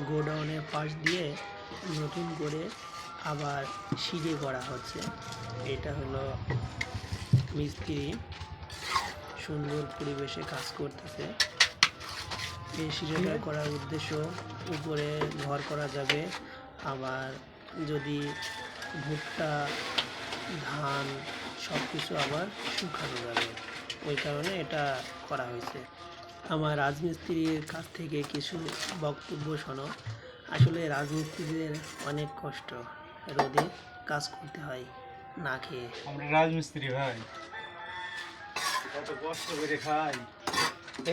গোডাউনের পাশ দিয়ে নতুন করে আবার সিঁড়ি করা হচ্ছে। এটা হলো মিস্ত্রি সুন্দর পরিবেশে কাজ করতেছে। এই সিঁড়িটা করার উদ্দেশ্য উপরে ঘর করা যাবে, আবার যদি ভুট্টা ধান সব কিছু আবার শুকানো যাবে, ওই কারণে এটা করা হয়েছে। আমার রাজমিস্ত্রির কাছ থেকে কিছু বক্তব্য শোনো। আসলে রাজমিস্ত্রিদের অনেক কষ্ট, রোদে কাজ করতে হয় না খেয়ে। আমরা রাজমিস্ত্রি ভাই, কত কষ্ট করে খাই।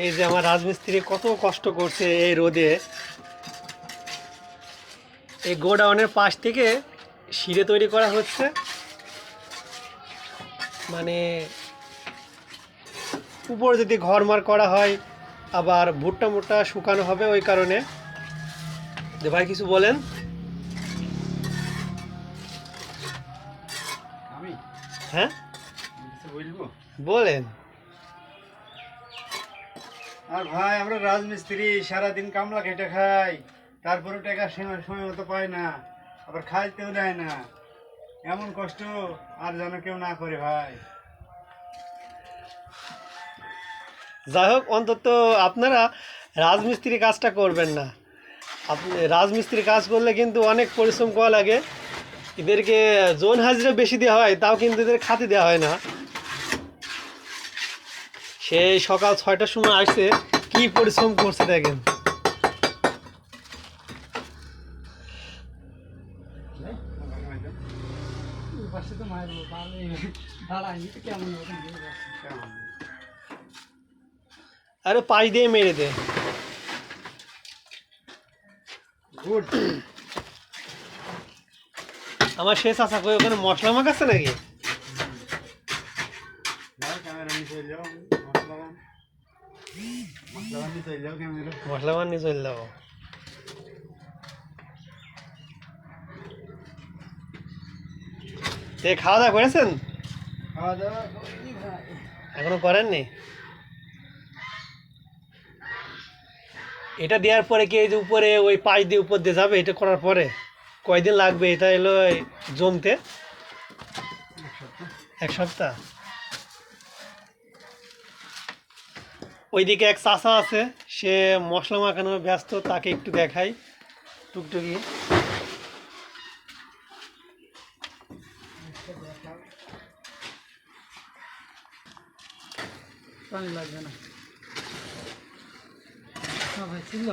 এই যে আমার রাজমিস্ত্রি কত কষ্ট করছে এই রোদে। এই গোডাউনের পাশ থেকে সিঁড়ি তৈরি করা হচ্ছে, মানে উপরে যদি ঘরমার করা হয় আবার ভুট্টা মুট্টা শুকানো হবে, ওই কারণে। যে ভাই কিছু বলেন। আমি হ্যাঁ কিছু বলবো? বলেন। আর ভাই আমরা রাজমিস্ত্রি সারাদিন কামলা খেটে খাই, তারপরে টাকা সময় মতো পাই না, আবার খাইতেও দেয় না। এমন কষ্ট আর যেন কেউ না করে ভাই। যাই হোক, অন্তত আপনারা রাজমিস্ত্রি কাজটা করবেন না। আপনি রাজমিস্ত্রি কাজ করলে কিন্তু অনেক পরিশ্রম করা লাগে। এদেরকে জোন হাজিরা বেশি দেওয়া হয়, তাও কিন্তু এদের খাতি দেওয়া হয় না। সেই সকাল 6টার সময় আসছে, কি পরিশ্রম করছে দেখেন। আরে পাশ দিয়ে মেরে দে। গুড। আমার শেষ আশা করি ওখানে মশলা মাখাচ্ছে নাকি? ক্যামেরা নিয়ে চলে যাও, মশলা নিয়ে চলে যাও, ক্যামেরা মশলা মান নিয়ে চলে যাবো। খাওয়া দাওয়া করেছেন? খাওয়া দাওয়া করিনি ভাই। এখনো করেননি? এটা দেওয়ার পরে কি এই যে উপরে ওই পাশ দিয়ে উপর দিয়ে যাবে? এটা করার পরে কয়দিন লাগবে এটা এলো জমতে? 1 সপ্তাহ। ওইদিকে এক চাচা আছে, সে মশলা মাখানো ব্যস্ত, তাকে একটু দেখাই টুকটুকি। পানি লাগবে না ভাই, ছিল।